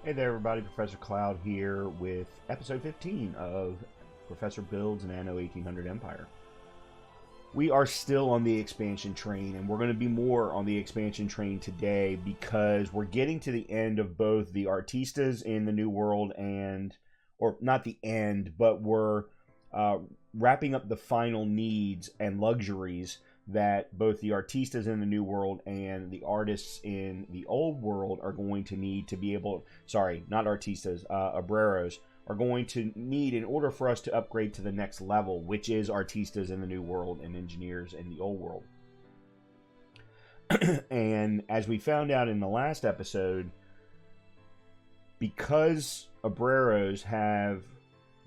Hey there everybody, Professor Cloud here with episode 15 of Professor Builds an Anno 1800 Empire. We are still on the expansion train, and we're going to be more on the expansion train today because we're getting to the end of both the artistas in the New World or not the end, but we're wrapping up the final needs and luxuries that both the artistas in the New World and the artists in the Old World are going to need to be able, sorry, not artistas, obreros, are going to need in order for us to upgrade to the next level, which is artistas in the New World and engineers in the Old World. And as we found out in the last episode, because obreros have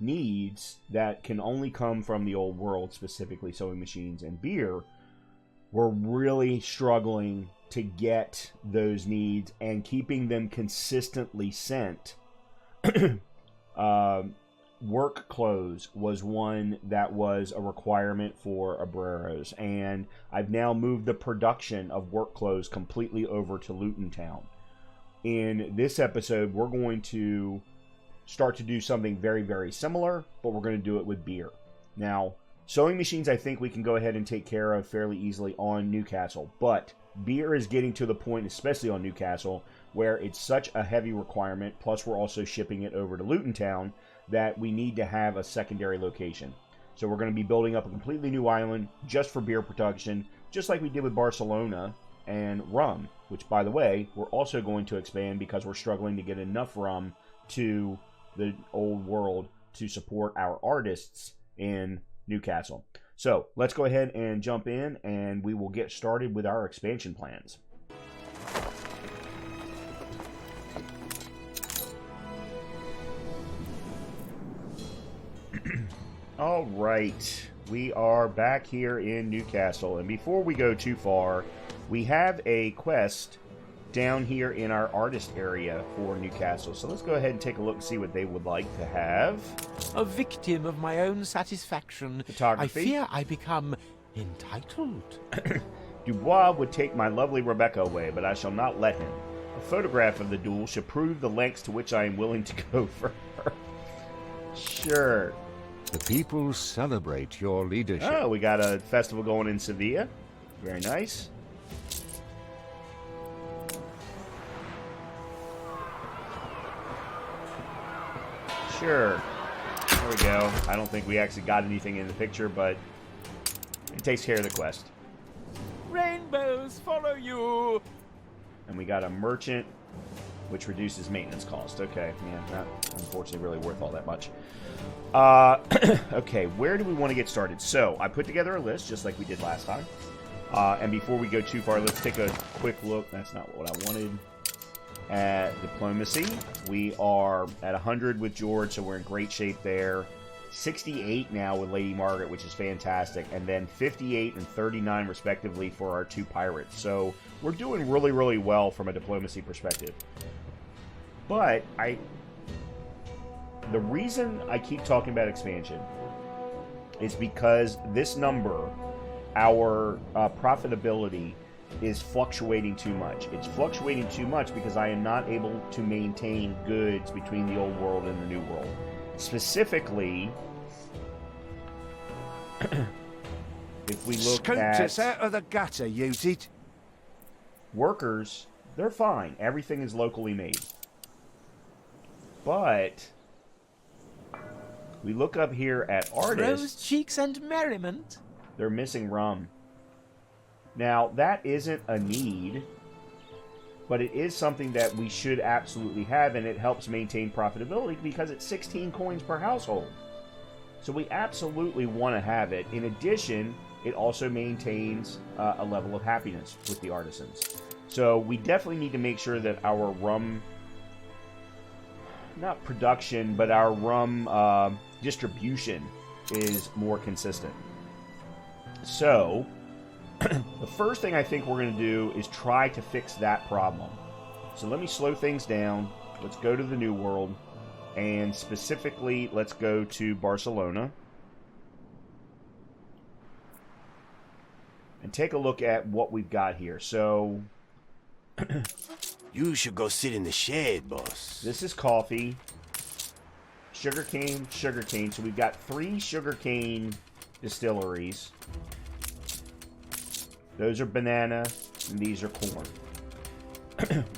needs that can only come from the Old World, specifically sewing machines and beer, we're really struggling to get those needs and keeping them consistently sent. Work clothes was one that was a requirement for obreros, and I've now moved the production of work clothes completely over to Luton Town. In this episode, we're going to start to do something very, very similar, but we're going to do it with beer. Now, sewing machines, I think we can go ahead and take care of fairly easily on Newcastle. But beer is getting to the point, especially on Newcastle, where it's such a heavy requirement, plus we're also shipping it over to Luton Town, that we need to have a secondary location. So we're going to be building up a completely new island just for beer production, just like we did with Barcelona and rum, which, by the way, we're also going to expand because we're struggling to get enough rum to the Old World to support our artists in Newcastle. So let's go ahead and jump in, and we will get started with our expansion plans. All right, we are back here in Newcastle, and before we go too far, we have a quest down here in our artist area for Newcastle. So let's go ahead and take a look and see what they would like to have. A victim of my own satisfaction, Photography. I fear I become entitled. Dubois would take my lovely Rebecca away, but I shall not let him. A photograph of the duel should prove the lengths to which I am willing to go for her. Sure. The people celebrate your leadership. Oh, we got a festival going in Sevilla. Very nice. Sure. There we go. I don't think we actually got anything in the picture, but it takes care of the quest. Rainbows follow you! And we got a merchant, which reduces maintenance cost. Okay, yeah, not unfortunately really worth all that much. Okay, where do we want to get started? So, I put together a list, just like we did last time. And before we go too far, let's take a quick look. That's not what I wanted. At diplomacy, we are at 100 with George, so we're in great shape there. 68 now with Lady Margaret, which is fantastic, and then 58 and 39 respectively for our two pirates. So we're doing really, really well from a diplomacy perspective. But the reason I keep talking about expansion is because this number, our profitability, is fluctuating too much. It's fluctuating too much because I am not able to maintain goods between the Old World and the New World. Specifically, if we look Scoot at us out of the gutter, use it. workers, they're fine. Everything is locally made. But we look up here at Rose artists, cheeks and merriment. they're missing rum. Now, that isn't a need, but it is something that we should absolutely have, and it helps maintain profitability because it's 16 coins per household. So we absolutely want to have it. In addition, it also maintains a level of happiness with the artisans. So we definitely need to make sure that our rum, not production, but our rum distribution is more consistent. So the first thing I think we're going to do is try to fix that problem. So let me slow things down. Let's go to the New World. And specifically, let's go to Barcelona. And take a look at what we've got here. So You should go sit in the shade, boss. This is coffee. Sugarcane, sugarcane. So we've got 3 sugarcane distilleries. Those are banana, and these are corn.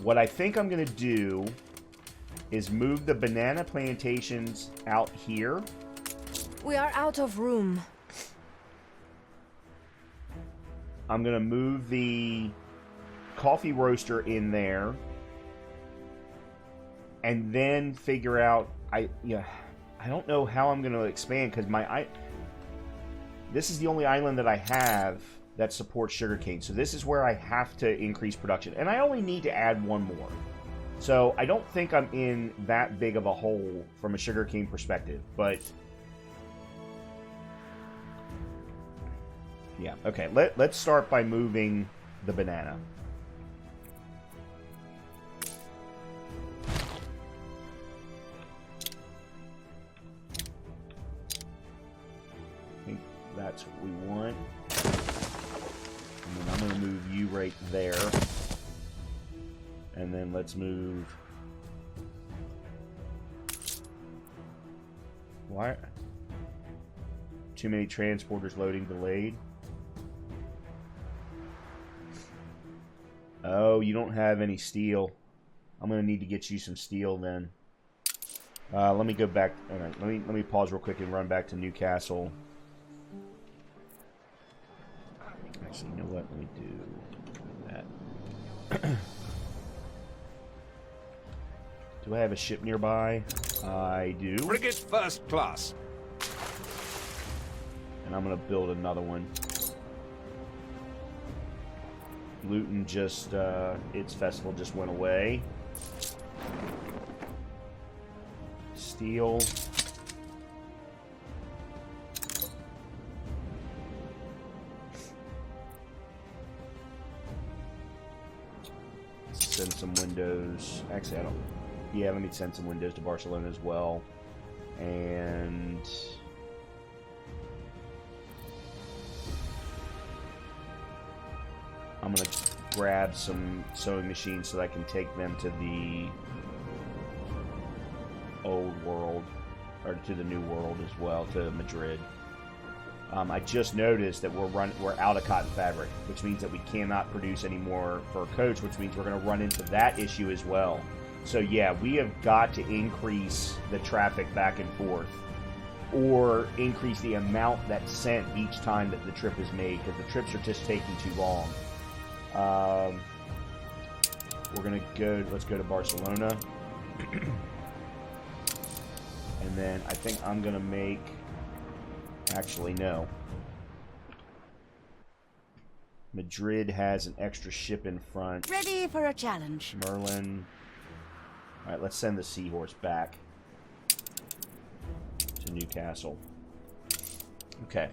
What I think I'm going to do is move the banana plantations out here. We are out of room. I'm going to move the coffee roaster in there. And then figure out... I don't know how I'm going to expand, because this is the only island that I have that supports sugarcane. So this is where I have to increase production. And I only need to add 1 more. So I don't think I'm in that big of a hole from a sugarcane perspective. But yeah, okay. Let's start by moving the banana. I think that's what we want. And then I'm going to move you right there. And then let's move... Why? Too many transporters loading delayed. Oh, you don't have any steel. I'm going to need to get you some steel then. Let me go back... Alright, let me pause real quick and run back to Newcastle. Actually, you know what? Let me do that. Do I have a ship nearby? I do. Frigate first class. And I'm going to build another one. Luton just, its festival just went away. Steel. Send some windows. Actually, I don't. Yeah, let me send some windows to Barcelona as well. And I'm going to grab some sewing machines so that I can take them to the old world, or to the new world as well, to Madrid. I just noticed that we're out of cotton fabric, which means that we cannot produce any more fur coats, which means we're going to run into that issue as well. So yeah, we have got to increase the traffic back and forth, or increase the amount that's sent each time that the trip is made, because the trips are just taking too long. We're going to go, let's go to Barcelona. And then I think I'm going to make... Actually, no. Madrid has an extra ship in front. Ready for a challenge. Merlin. Alright, let's send the Seahorse back to Newcastle. Okay.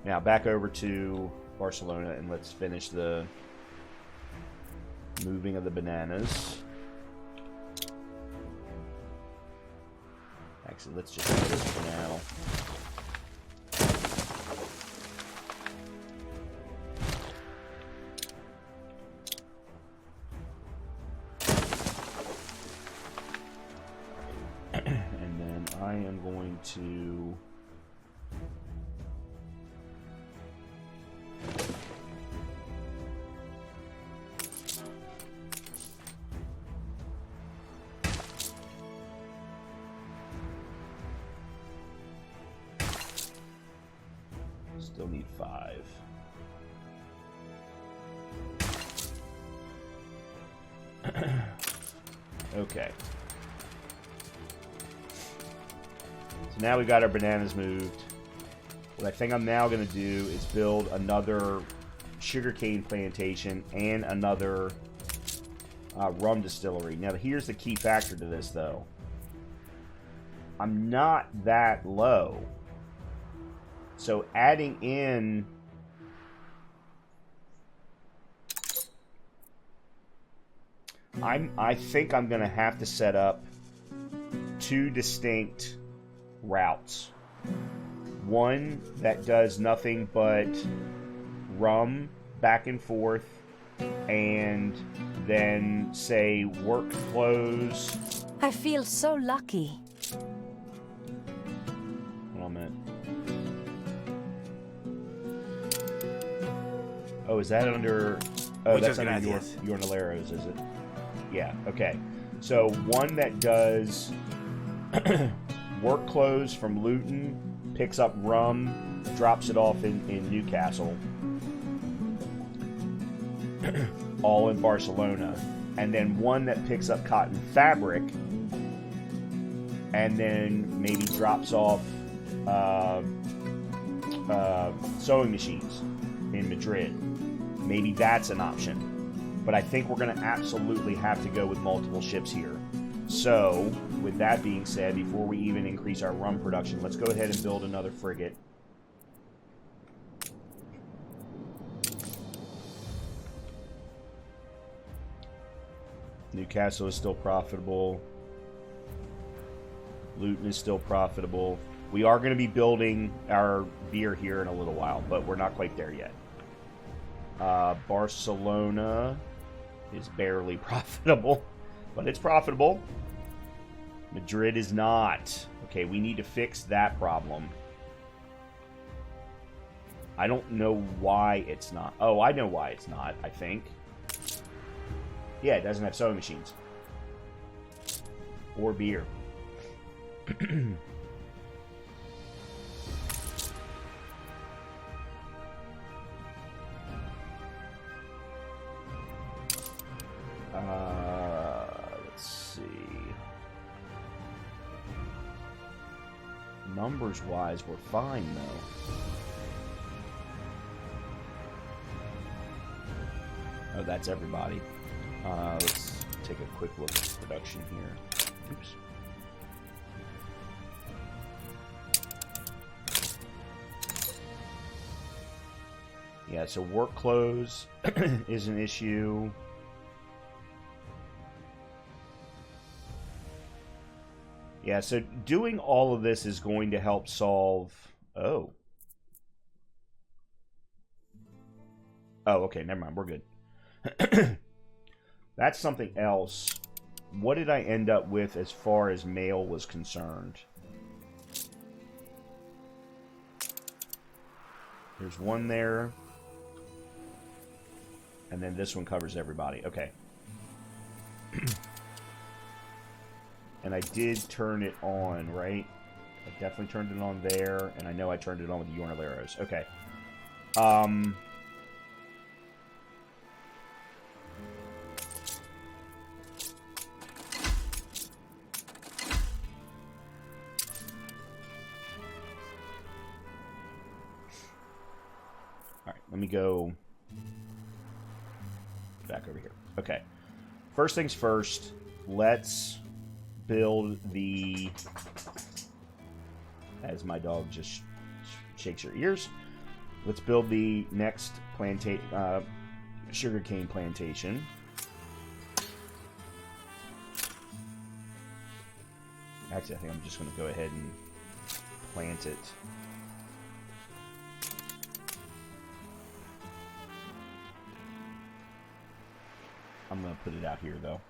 Now, back over to Barcelona, and let's finish the moving of the bananas. Actually, let's just do this for now. And then I am going to... Still need 5. Okay. So now we've got our bananas moved. What I think I'm now going to do is build another sugarcane plantation and another rum distillery. Now here's the key factor to this, though. I'm not that low. So adding in... I think I'm going to have to set up 2 distinct routes. One that does nothing but rum back and forth and then say work close. I feel so lucky. Hold on a minute. Oh, is that under... Oh, that's under your Naleros, is it? Yeah, okay. So one that does work clothes from Luton, picks up rum, drops it off in Newcastle. All in Barcelona. And then one that picks up cotton fabric and then maybe drops off sewing machines in Madrid. Maybe that's an option. But I think we're going to absolutely have to go with multiple ships here. So, with that being said, before we even increase our rum production, let's go ahead and build another frigate. Newcastle is still profitable. Luton is still profitable. We are going to be building our beer here in a little while, but we're not quite there yet. Barcelona is barely profitable, but it's profitable. Madrid is not. Okay, we need to fix that problem. I don't know why it's not. Oh, I know why it's not, I think. Yeah, it doesn't have sewing machines. Or beer. Let's see. Numbers-wise, we're fine, though. Oh, that's everybody. Let's take a quick look at production here. Oops. Yeah, so work clothes is an issue. Yeah, so doing all of this is going to help solve... Oh. Oh, okay, never mind. We're good. That's something else. What did I end up with as far as mail was concerned? There's one there. And then this one covers everybody. Okay. And I did turn it on, right? I definitely turned it on there. And I know I turned it on with the Yornaleros. Okay. Alright, let me go back over here. Okay. First things first, let's build the... As my dog just shakes her ears. Let's build the next sugarcane plantation. Actually, I think I'm just going to go ahead and plant it. I'm going to put it out here, though.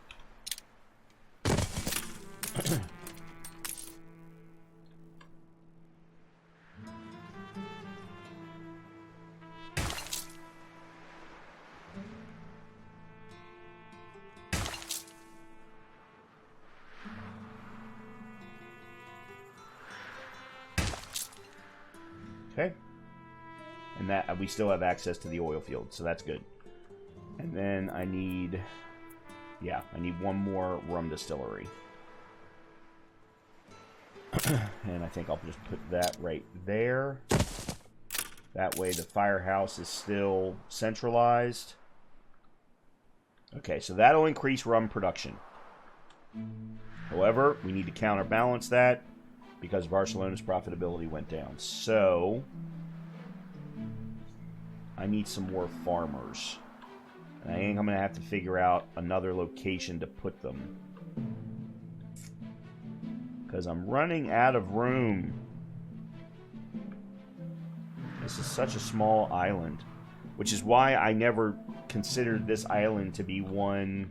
Okay. And that we still have access to the oil field, so that's good. And then I need... Yeah, I need one more rum distillery. And I think I'll just put that right there. That way the firehouse is still centralized. Okay, so that'll increase rum production. However, we need to counterbalance that because Barcelona's profitability went down. So, I need some more farmers. And I think I'm going to have to figure out another location to put them. Because I'm running out of room. This is such a small island. which is why I never considered this island to be one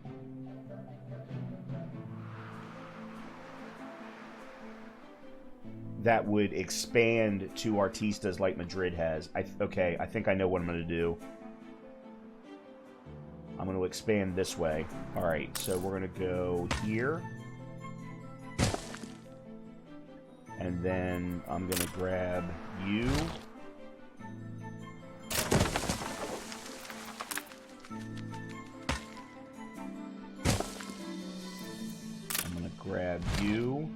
that would expand to artistas like Madrid has. Okay, I think I know what I'm going to do. I'm going to expand this way. Alright, so we're going to go here. And then I'm going to grab you. I'm going to grab you.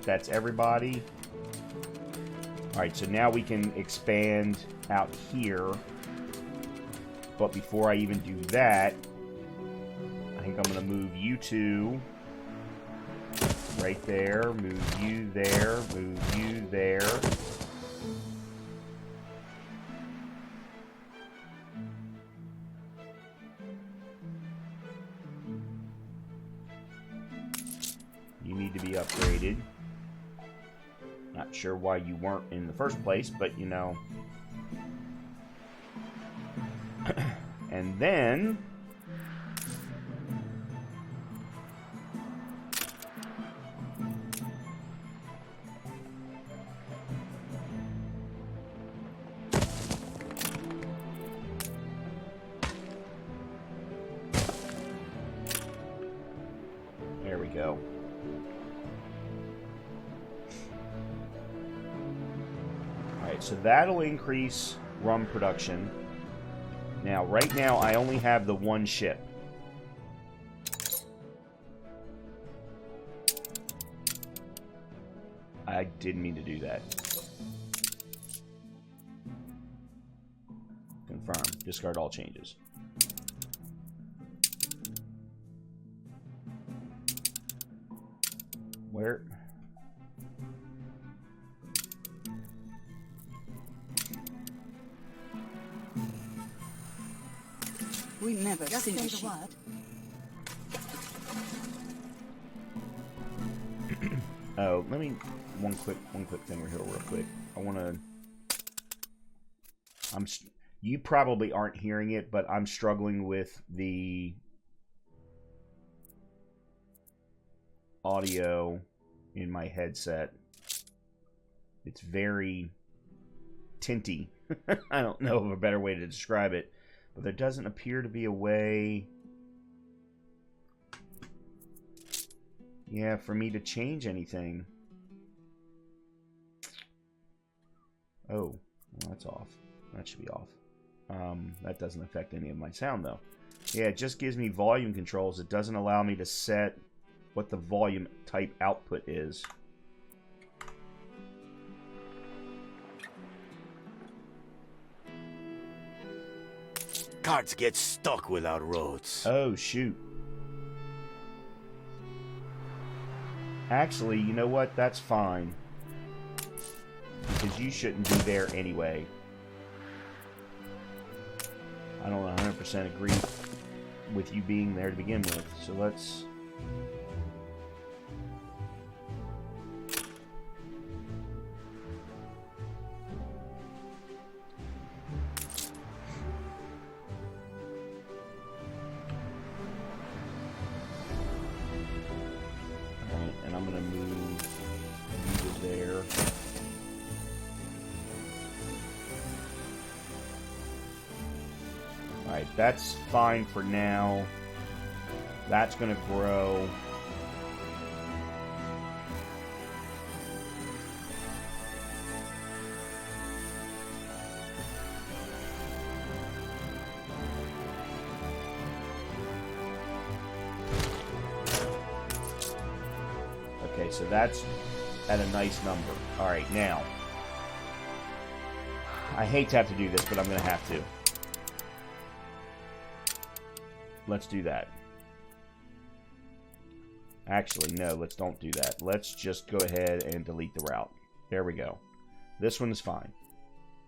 That's everybody. Alright, so now we can expand out here. But before I even do that, I think I'm going to move you two right there. Move you there. Move you there. You need to be upgraded. Not sure why you weren't in the first place, but you know. And then there we go. So that'll increase rum production. Now, right now, I only have the one ship. I didn't mean to do that. Confirm. Discard all changes. Where? We never see the word. Oh, let me one quick thing here real quick. I want to. You probably aren't hearing it, but I'm struggling with the audio in my headset. It's very tinty. I don't know of a better way to describe it. But there doesn't appear to be a way, yeah, for me to change anything. Oh, well, that's off. That should be off. That doesn't affect any of my sound, though. Yeah, it just gives me volume controls. It doesn't allow me to set what the volume type output is. Carts get stuck without roads. Oh, shoot. Actually, you know what? That's fine. Because you shouldn't be there anyway. I don't 100% agree with you being there to begin with. So let's... That's fine for now. That's going to grow. Okay, so that's at a nice number. All right, now. I hate to have to do this, but I'm going to have to. Let's do that. Actually, no, let's don't do that. Let's just go ahead and delete the route. There we go. This one is fine.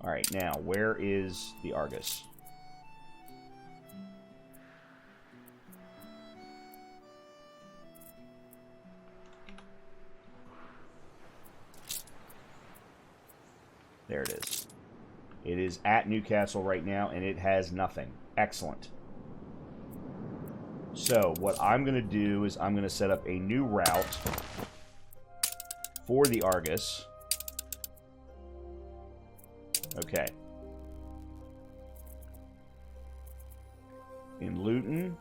Alright, now, where is the Argus? There it is. It is at Newcastle right now, and it has nothing. Excellent. So, what I'm going to do is I'm going to set up a new route for the Argus. Okay. In Luton,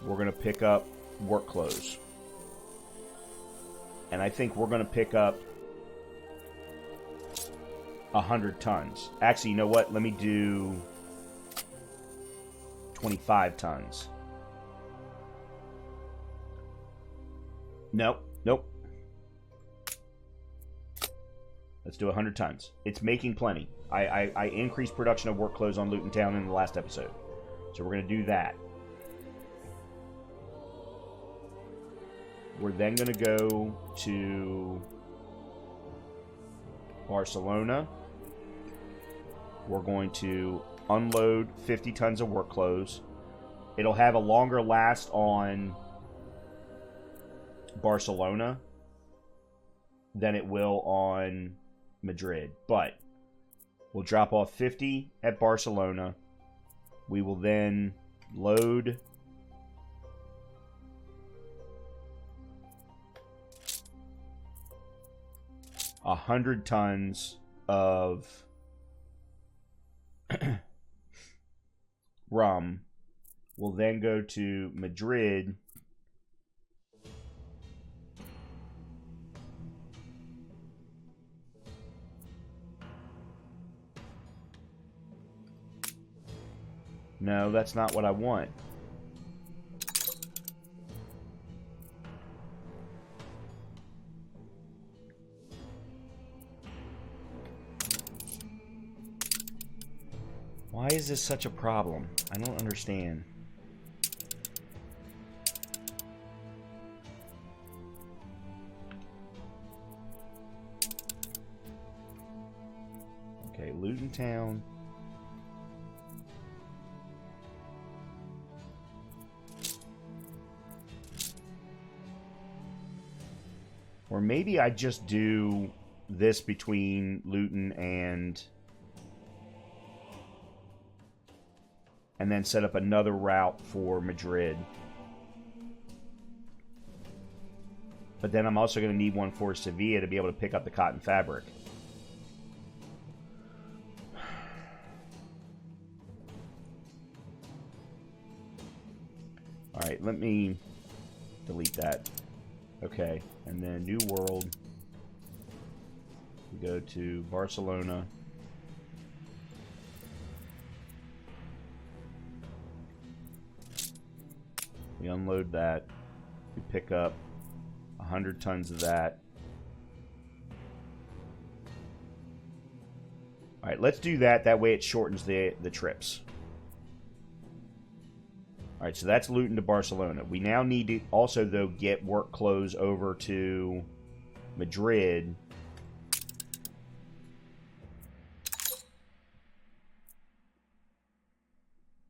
we're going to pick up work clothes. And I think we're going to pick up 100 tons. Actually, you know what? Let me do 25 tons. Nope. Nope. Let's do 100 tons. It's making plenty. I increased production of work clothes on Luton Town in the last episode. So we're going to do that. We're then going to go to Barcelona. We're going to unload 50 tons of work clothes. It'll have a longer last on Barcelona than it will on Madrid. But we'll drop off 50 at Barcelona. We will then load 100 tons of rum. We'll then go to Madrid. No, that's not what I want. Why is this such a problem? I don't understand. Okay, Luton Town. Or maybe I just do this between Luton and then set up another route for Madrid. But then I'm also going to need one for Sevilla to be able to pick up the cotton fabric. Alright, let me delete that. Okay, and then New World. We go to Barcelona. We unload that. We pick up 100 tons of that. Alright, let's do that. That way it shortens the trips. Alright, so that's Luton to Barcelona. We now need to also, though, get work clothes over to Madrid.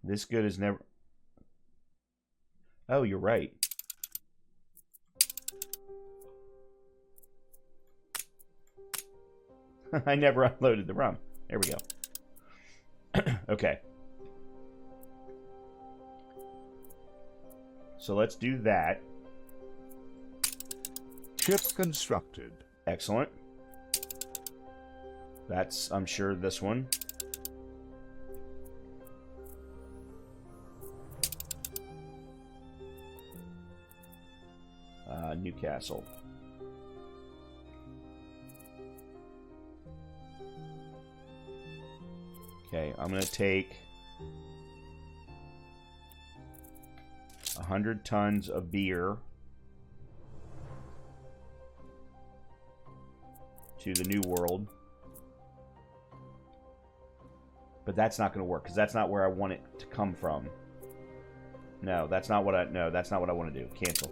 This good is never... Oh, you're right. I never unloaded the rum. There we go. Okay. So let's do that. Ship constructed. Excellent. That's, I'm sure, this one. Newcastle. Okay, I'm going to take 100 tons of beer to the New World. But that's not going to work, because that's not where I want it to come from. No, that's not what I want to do. Cancel.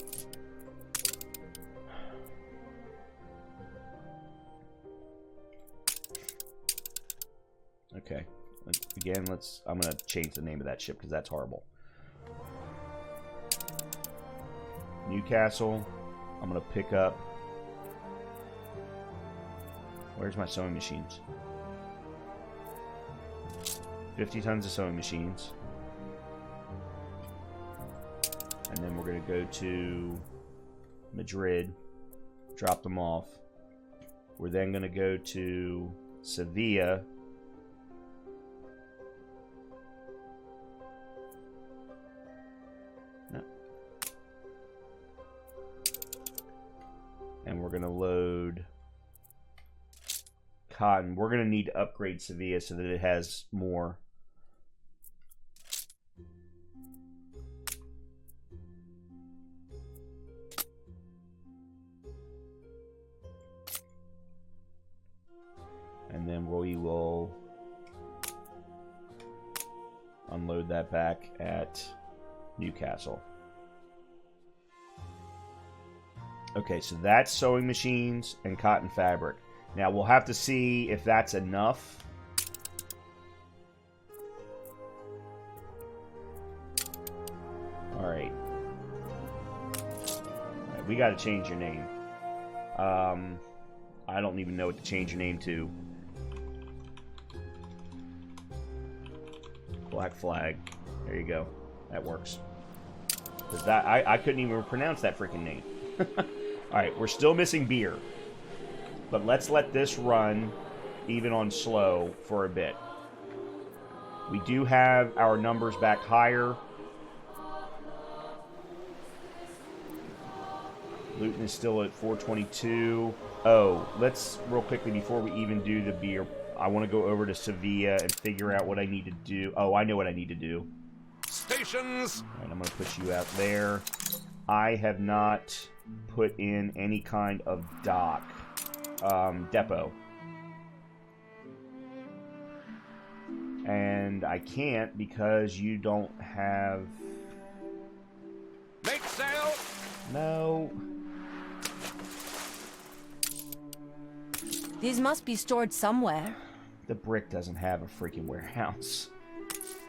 Okay. Again, I'm going to change the name of that ship because that's horrible. Newcastle. I'm going to pick up... Where's my sewing machines? 50 tons of sewing machines. And then we're going to go to Madrid, drop them off. We're then going to go to Sevilla. No. And we're going to load cotton. We're going to need to upgrade Sevilla so that it has more. And then we will unload that back at Newcastle. Okay, so that's sewing machines and cotton fabric. Now, we'll have to see if that's enough. Alright. We gotta change your name. I don't even know what to change your name to. Black Flag. There you go. That works. Because that I couldn't even pronounce that freaking name. Alright, we're still missing beer. But let's let this run even on slow for a bit. We do have our numbers back higher. Luton is still at 422. Oh, let's real quickly before we even do the beer. I want to go over to Sevilla and figure out what I need to do. Oh, I know what I need to do. Stations! All right, I'm going to push you out there. I have not put in any kind of dock. Depot. And I can't because you don't have... Make sail! No. These must be stored somewhere. The brick doesn't have a freaking warehouse.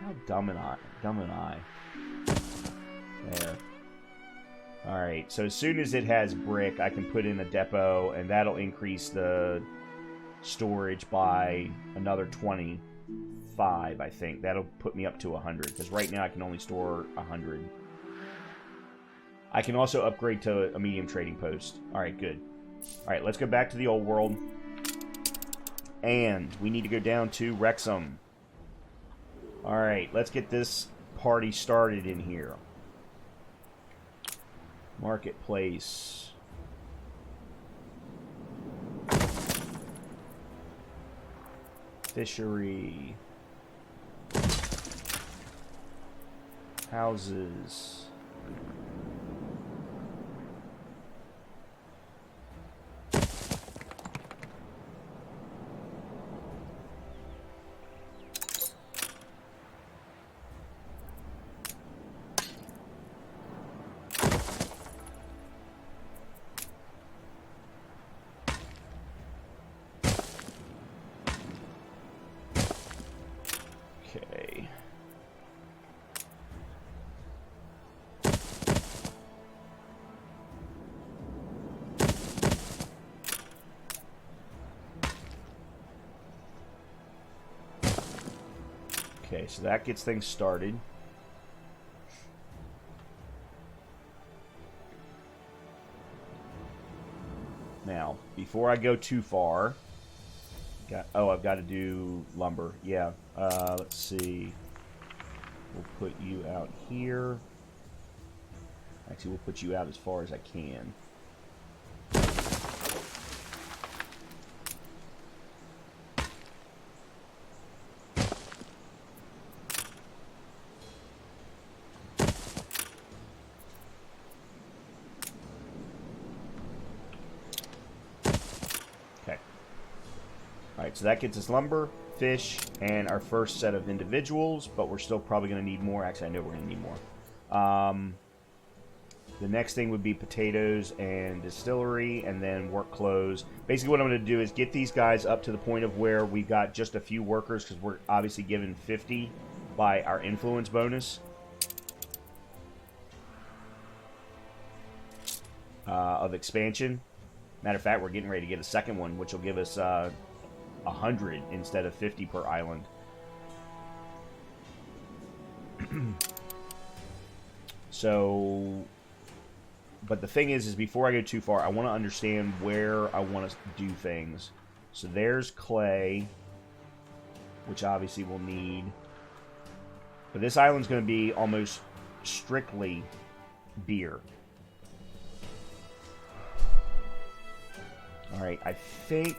How dumb am I? There. Alright, so as soon as it has brick, I can put in a depot, and that'll increase the storage by another 25, I think. That'll put me up to 100, because right now I can only store 100. I can also upgrade to a medium trading post. Alright, good. Alright, let's go back to the old world. And we need to go down to Wrexham. Alright, let's get this party started in here. Marketplace. Fishery. Houses. Okay. Okay, so that gets things started. Now, before I go too far, I've got to do lumber. Yeah. Let's see. We'll put you out here. Actually, we'll put you out as far as I can. So that gets us lumber, fish, and our first set of individuals, but we're still probably going to need more. Actually, I know we're going to need more. The next thing would be potatoes and distillery, and then work clothes. Basically, what I'm going to do is get these guys up to the point of where we got just a few workers, because we're obviously given 50 by our influence bonus. Of expansion. Matter of fact, we're getting ready to get a second one, which will give us 100 instead of 50 per island. So, but the thing is before I go too far, I want to understand where I want to do things. So there's clay, which obviously we'll need. But this island's going to be almost strictly beer. Alright, I think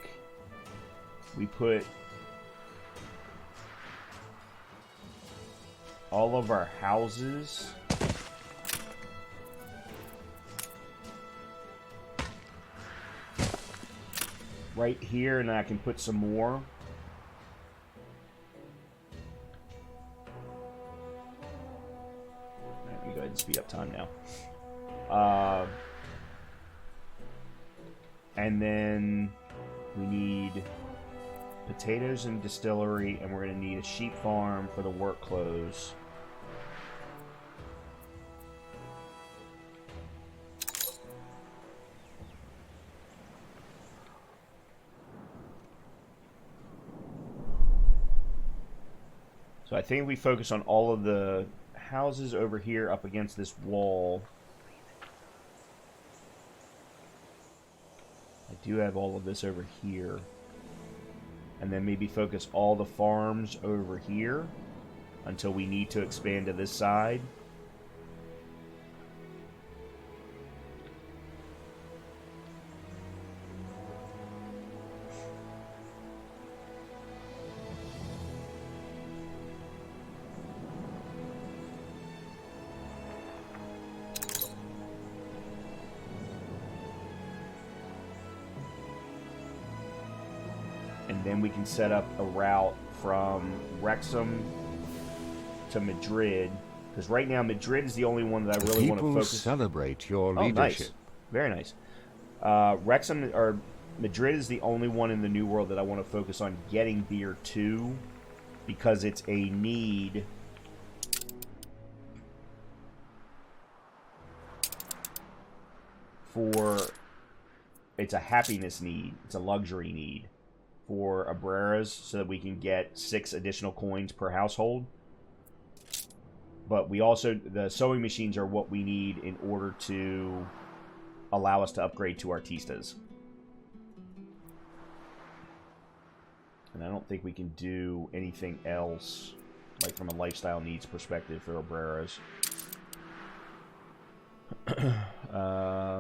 we put all of our houses right here, and then I can put some more. Let me go ahead and speed up time now. And then we need potatoes and distillery, and we're going to need a sheep farm for the work clothes. So I think we focus on all of the houses over here up against this wall. I do have all of this over here. And then maybe focus all the farms over here until we need to expand to this side. And then we can set up a route from Wrexham to Madrid, because right now Madrid is the only one that I really want to focus. Celebrate your Oh, leadership. nice, very nice. Wrexham or Madrid is the only one in the New World that I want to focus on getting beer to, because it's a need. It's a happiness need. It's a luxury need for Abreras, so that we can get 6 additional coins per household. But we also, the sewing machines are what we need in order to allow us to upgrade to artistas. And I don't think we can do anything else, like from a lifestyle needs perspective for Abreras.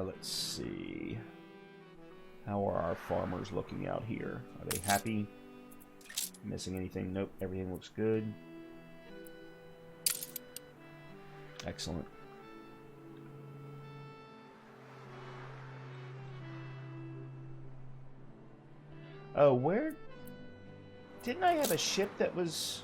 Let's see. How are our farmers looking out here? Are they happy? Missing anything? Nope, everything looks good. Excellent. Oh, where... Didn't I have a ship that was...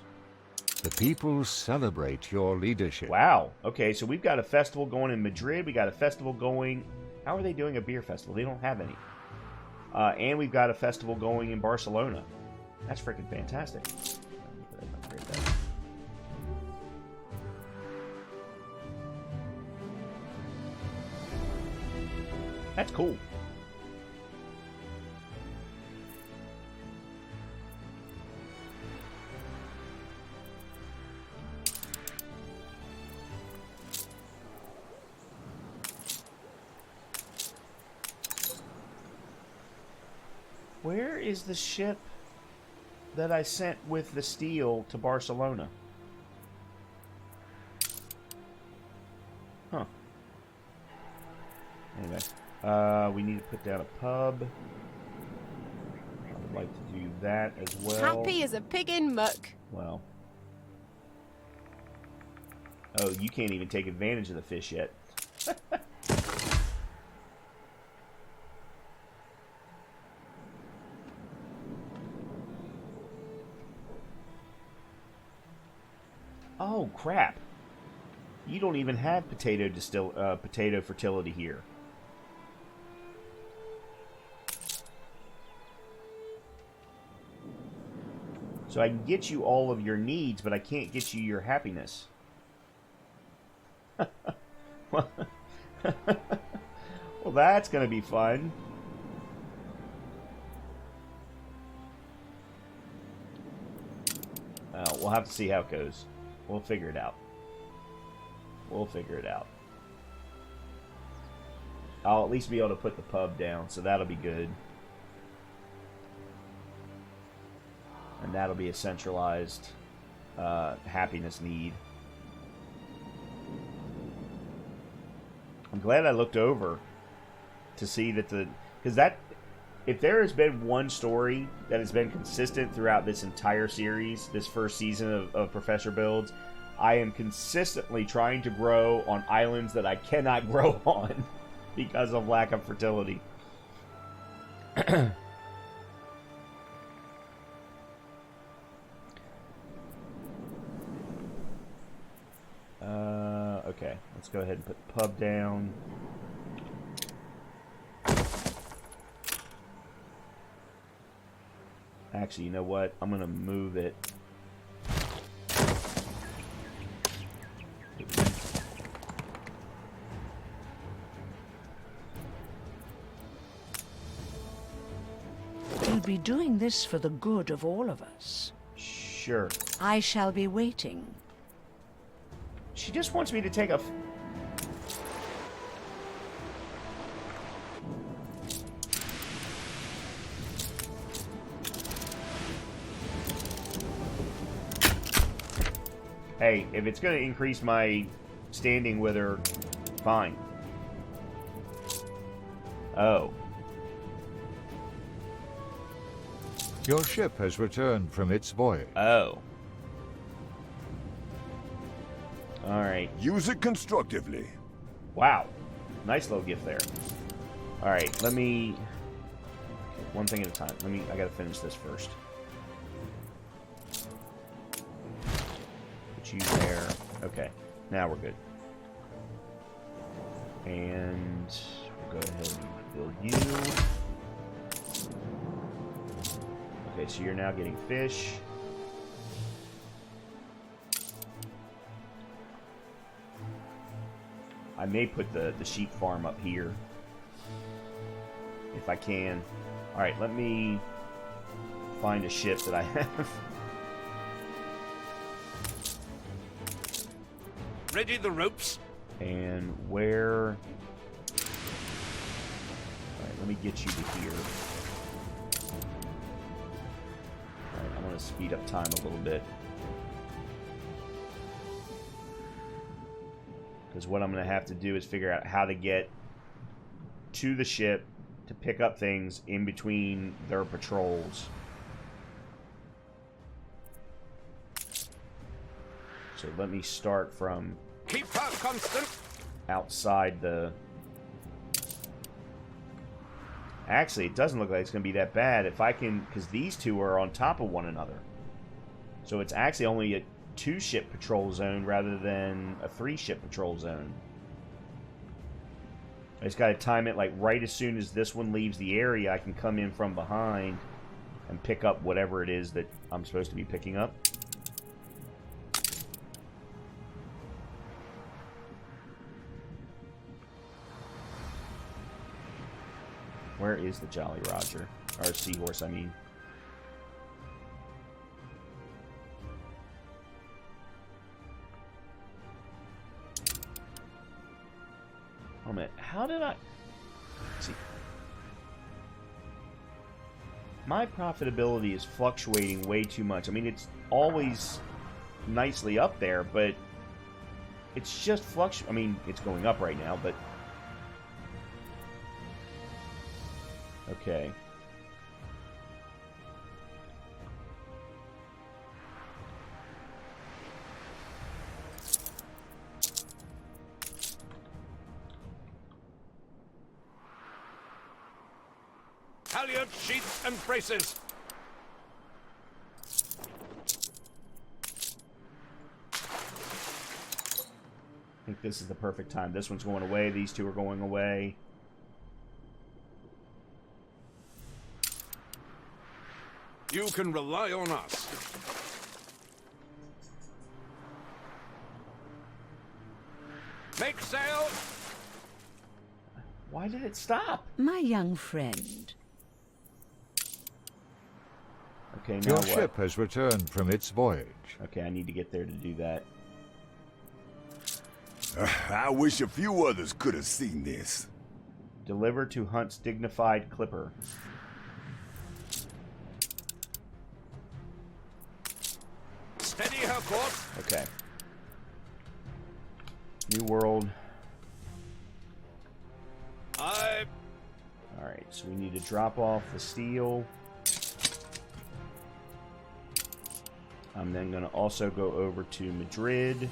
The people celebrate your leadership. Wow. Okay, so we've got a festival going in Madrid. We got a festival going... How are they doing a beer festival? They don't have any. And we've got a festival going in Barcelona. That's freaking fantastic. That's cool. Where is the ship that I sent with the steel to Barcelona? Huh. Anyway, we need to put down a pub. I would like to do that as well. Happy as a pig in muck. Well. Oh, you can't even take advantage of the fish yet. Oh, crap. You don't even have potato fertility here. So I can get you all of your needs, but I can't get you your happiness. Well, that's going to be fun. We'll have to see how it goes. We'll figure it out. We'll figure it out. I'll at least be able to put the pub down, so that'll be good. And that'll be a centralized happiness need. I'm glad I looked over to see that if there has been one story that has been consistent throughout this entire series, this first season of Professor Builds, I am consistently trying to grow on islands that I cannot grow on because of lack of fertility. Okay, let's go ahead and put the pub down. Actually, you know what? I'm going to move it. You'll be doing this for the good of all of us. Sure. I shall be waiting. She just wants me to take a... Hey, if it's going to increase my standing with her, fine. Oh. Your ship has returned from its voyage. Oh. Alright. Use it constructively. Wow. Nice little gift there. Alright, let me... One thing at a time. I gotta finish this first. Put you there. Okay. Now we're good. And we'll go ahead and build you. Okay, so you're now getting fish. I may put the sheep farm up here. If I can. Alright, let me find a ship that I have. Ready the ropes? And where... Alright, let me get you to here. Alright, I want to speed up time a little bit. Because what I'm going to have to do is figure out how to get to the ship to pick up things in between their patrols. So let me start from... Keep her constant. outside the... Actually, it doesn't look like it's going to be that bad if I can... Because these two are on top of one another. So it's actually only a 2-ship patrol zone rather than a 3-ship patrol zone. I just got to time it like right as soon as this one leaves the area, I can come in from behind and pick up whatever it is that I'm supposed to be picking up. Where is the Jolly Roger? Or Seahorse, I mean. Oh man, how did I... Let's see. My profitability is fluctuating way too much. I mean, it's always nicely up there, but it's just I mean, it's going up right now, but... Okay. Halyard, sheets, and braces. think this is the perfect time. This one's going away. These two are going away. You can rely on us. Make sail! Why did it stop? My young friend. Okay, now Your what? ship has returned from its voyage. Okay, I need to get there to do that. I wish a few others could have seen this. Deliver to Hunt's dignified clipper. Steady her course. Okay. New world. Alright, so we need to drop off the steel. I'm then going to also go over to Madrid.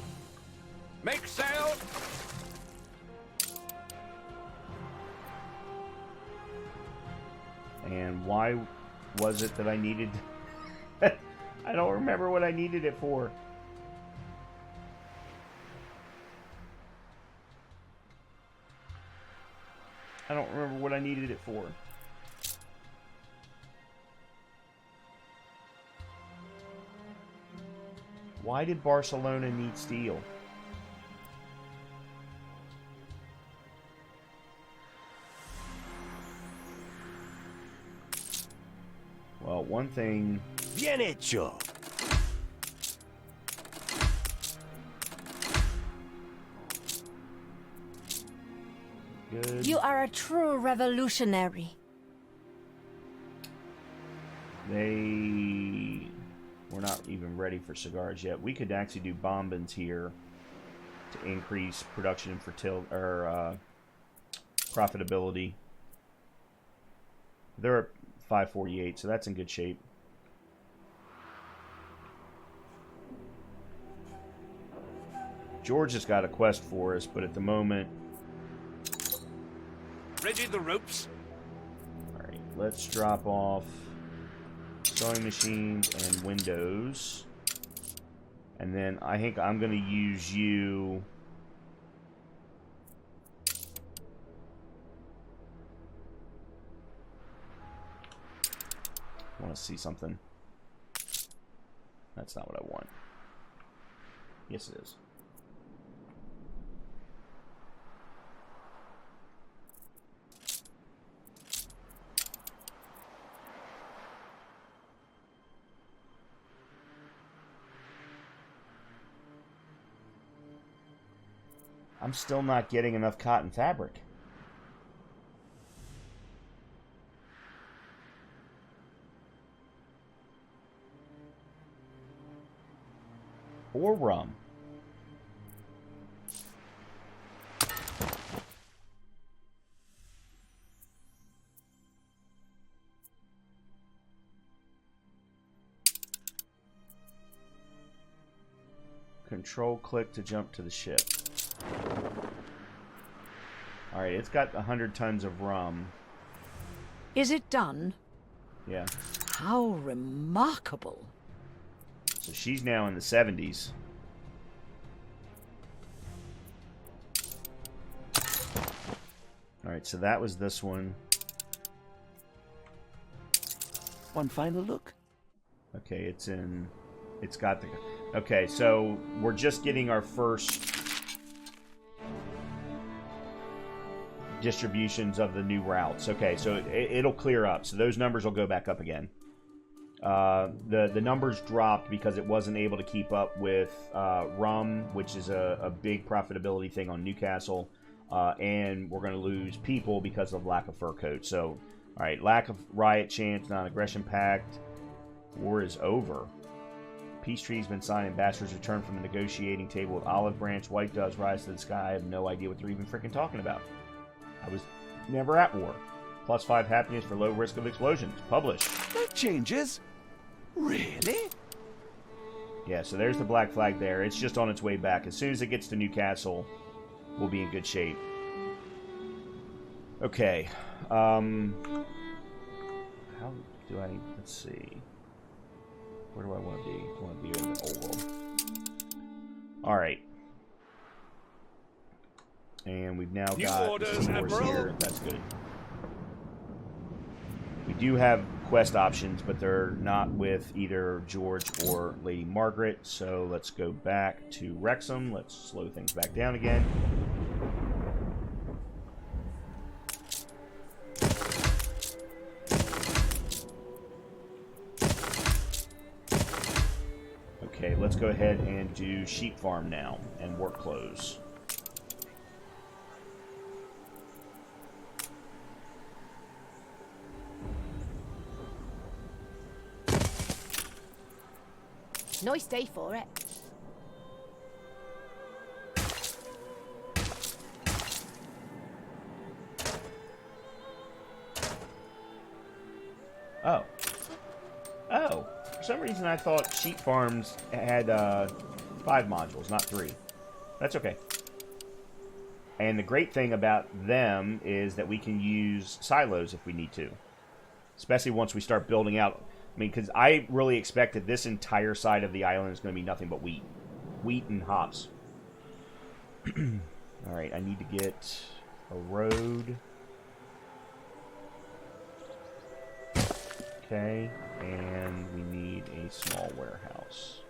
Make sail! And why was it that I needed... I don't remember what I needed it for. I don't remember what I needed it for. Why did Barcelona need steel? Well, one thing... Bien hecho. Good. You are a true revolutionary. We're not even ready for cigars yet. We could actually do bombins here to increase production and profitability. They're at 548, so that's in good shape. George has got a quest for us, but at the moment... Ready the ropes. Alright, let's drop off sewing machines and windows. And then I think I'm going to use you... I want to see something. That's not what I want. Yes, it is. I'm still not getting enough cotton fabric. Or rum. Control click to jump to the ship. Alright, it's got 100 tons of rum. Is it done? Yeah. How remarkable. So she's now in the 70s. Alright, so that was this one. One final look. Okay, it's in... It's got the... Okay, so we're just getting our first distributions of the new routes. Okay, so it'll clear up. So those numbers will go back up again. The numbers dropped because it wasn't able to keep up with rum, which is a big profitability thing on Newcastle. And we're going to lose people because of lack of fur coats. So, alright, lack of riot chance, non-aggression pact. War is over. Peace treaty's been signed. Ambassadors return from the negotiating table with olive branch. White doves rise to the sky. I have no idea what they're even freaking talking about. I was never at war. +5 happiness for low risk of explosions. Publish. No changes? Really? Yeah, so there's the black flag there. It's just on its way back. As soon as it gets to Newcastle, we'll be in good shape. Okay. How do I... Let's see. Where do I want to be? I want to be in the old world. Alright. And we've now New got orders, stores Admiral. here. That's good. We do have quest options, but they're not with either George or Lady Margaret. So let's go back to Wrexham. Let's slow things back down again. Okay, let's go ahead and do sheep farm now and work clothes. Nice day for it. Oh. Oh. For some reason I thought sheep farms had 5 modules, not 3. That's okay. And the great thing about them is that we can use silos if we need to. Especially once we start building out. I mean, because I really expect that this entire side of the island is going to be nothing but wheat. Wheat and hops. Alright, I need to get a road. Okay, and we need a small warehouse.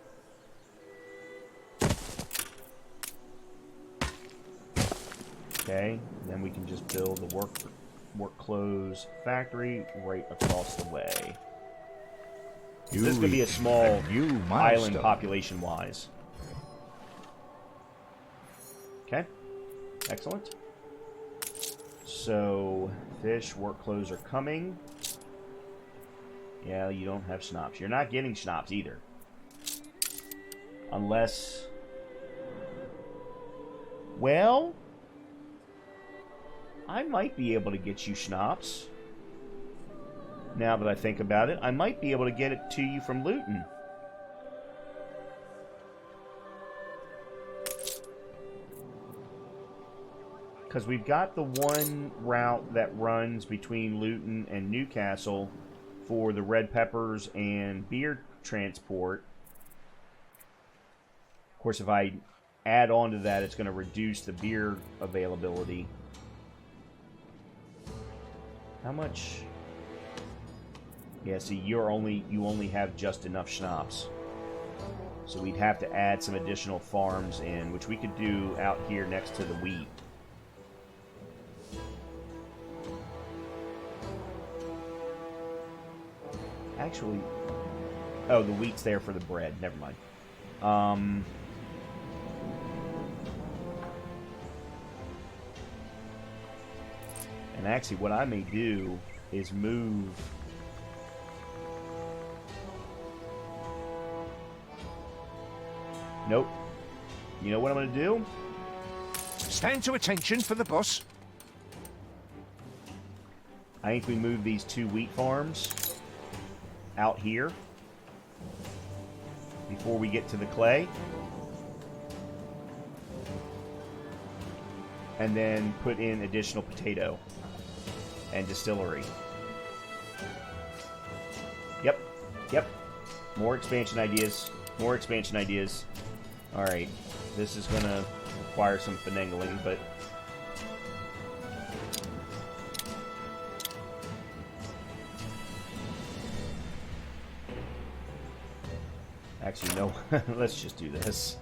Okay, then we can just build the work clothes factory right across the way. This is going to be a small island population-wise. Okay, excellent. So, fish, work clothes are coming. Yeah, you don't have schnapps. You're not getting schnapps either. Unless... Well... I might be able to get you schnapps. Now that I think about it, I might be able to get it to you from Luton. Because we've got the one route that runs between Luton and Newcastle for the red peppers and beer transport. Of course, if I add on to that, it's going to reduce the beer availability. How much? Yeah, see, you only have just enough schnapps. So we'd have to add some additional farms in, which we could do out here next to the wheat. Actually, oh, the wheat's there for the bread. Never mind. And actually, what I may do is move... Nope. You know what I'm going to do? Stand to attention for the boss. I think we move these 2 wheat farms out here before we get to the clay. And then put in additional potato and distillery. Yep. Yep. More expansion ideas. More expansion ideas. Alright. This is going to require some finagling, but... Actually, no. Let's just do this.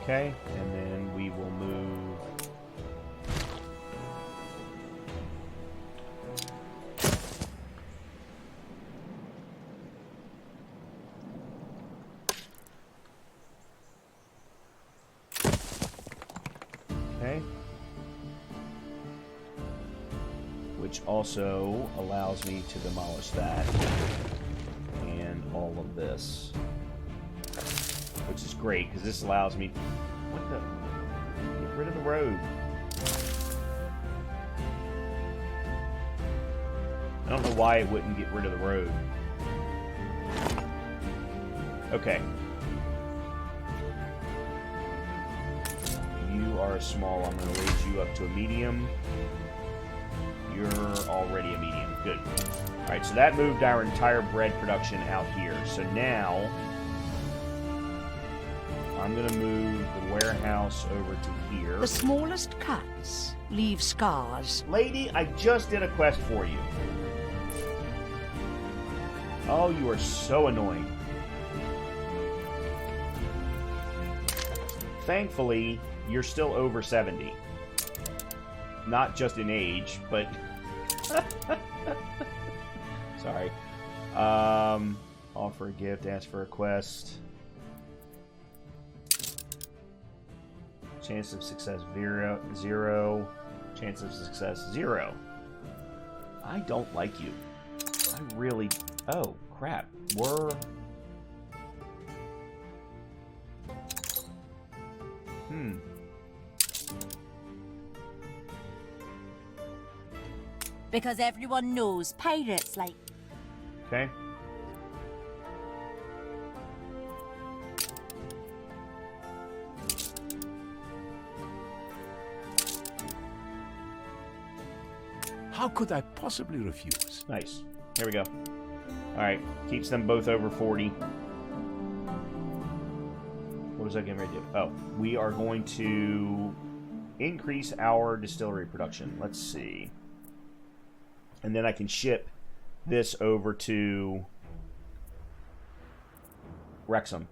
Okay, and then we will move... Okay. Which also allows me to demolish that. And all of this. Which is great, because this allows me... What the... Get rid of the road. I don't know why it wouldn't get rid of the road. Okay. You are a small. I'm going to raise you up to a medium. You're already a medium. Good. Alright, so that moved our entire bread production out here. So now, I'm going to move the warehouse over to here. The smallest cuts leave scars. Lady, I just did a quest for you. Oh, you are so annoying. Thankfully, you're still over 70. Not just in age, but... Sorry. Offer a gift, ask for a quest. Chance of success 0. Chance of success 0. I don't like you. I really... Oh, crap. We're... Because everyone knows pirates like... Okay. How could I possibly refuse? Nice. Here we go. Alright. Keeps them both over 40. What was I getting ready to do? Oh. We are going to increase our distillery production. Let's see. And then I can ship this over to Wrexham.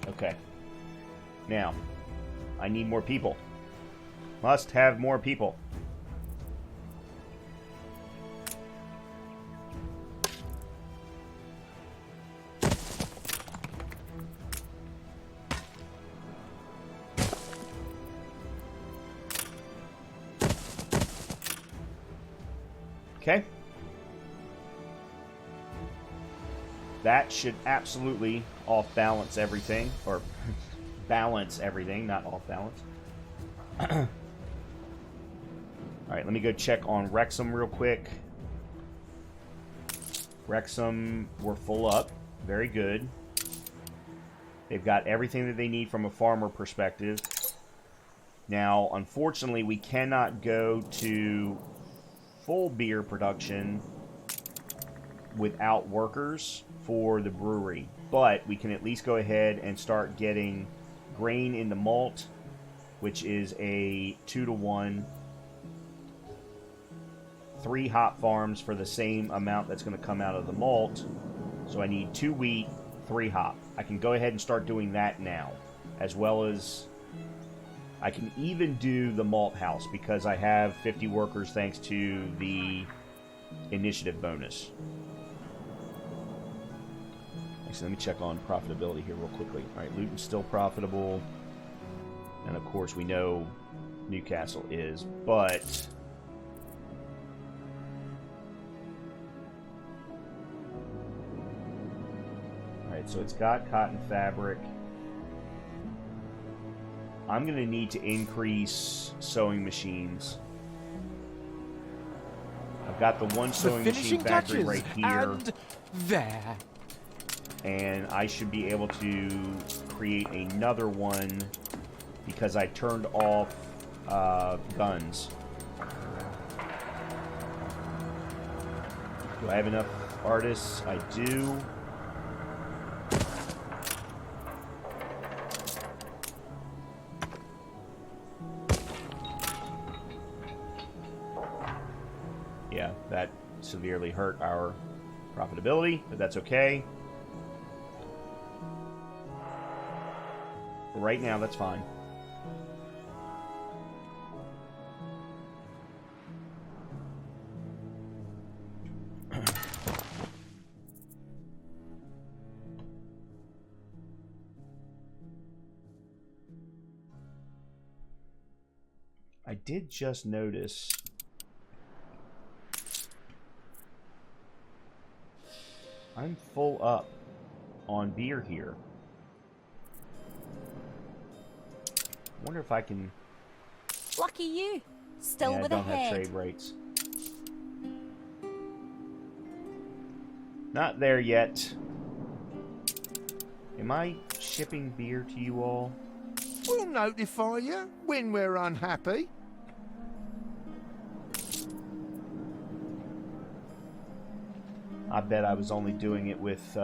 Okay. Now, I need more people. Must have more people. Okay. That should absolutely off-balance everything, or balance everything, not off-balance. Alright, let me go check on Wrexham real quick. Wrexham, we're full up. Very good. They've got everything that they need from a farmer perspective. Now, unfortunately, we cannot go to full beer production without workers for the brewery, but we can at least go ahead and start getting grain into malt, which is a 2-to-1. 3 hop farms for the same amount that's going to come out of the malt. So I need 2 wheat, 3 hop. I can go ahead and start doing that now, as well as I can even do the malt house because I have 50 workers thanks to the initiative bonus. So let me check on profitability here real quickly. All right, Luton's still profitable. And of course we know Newcastle is, but... Alright, so it's got cotton fabric. I'm going to need to increase sewing machines. I've got the one sewing machine factory right here. And there. And I should be able to create another one because I turned off guns. Do I have enough artists? I do. Yeah, that severely hurt our profitability, but that's okay. Right now, that's fine. I did just notice I'm full up on beer here. Wonder if I can... Lucky you. Still Yeah, with I a don't have head. trade rates. Not there yet. Am I shipping beer to you all? We'll notify you when we're unhappy. I bet I was only doing it with,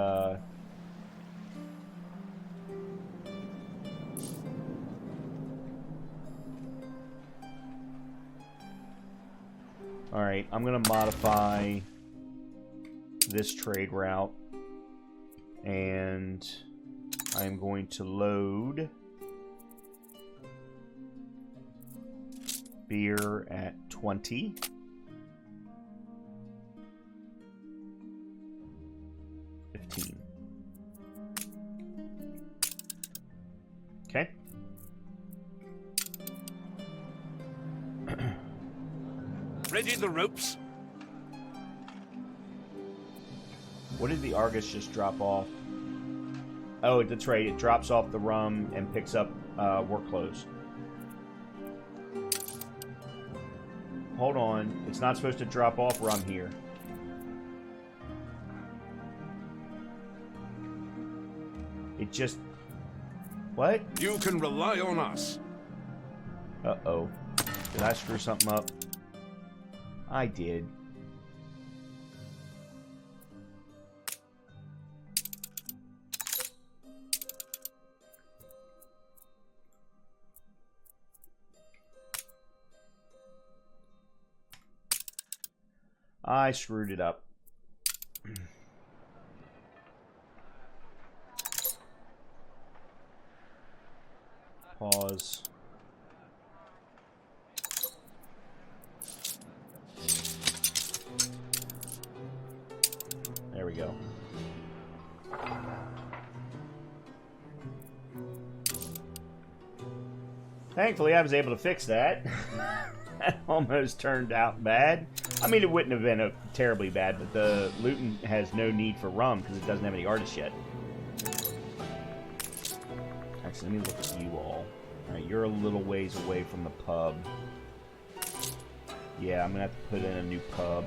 Alright, I'm going to modify this trade route. And I'm going to load beer at 20. Okay. Ready the ropes? What did the Argus just drop off? Oh, that's right. It drops off the rum and picks up work clothes. Hold on. It's not supposed to drop off rum here. It just... What? You can rely on us. Uh-oh. Did I screw something up? I did. I screwed it up. Pause. There we go. Thankfully, I was able to fix that. That almost turned out bad. I mean, it wouldn't have been terribly bad, but the Luton has no need for rum because it doesn't have any artists yet. Actually, let me look at you all. Alright, you're a little ways away from the pub. Yeah, I'm going to have to put in a new pub.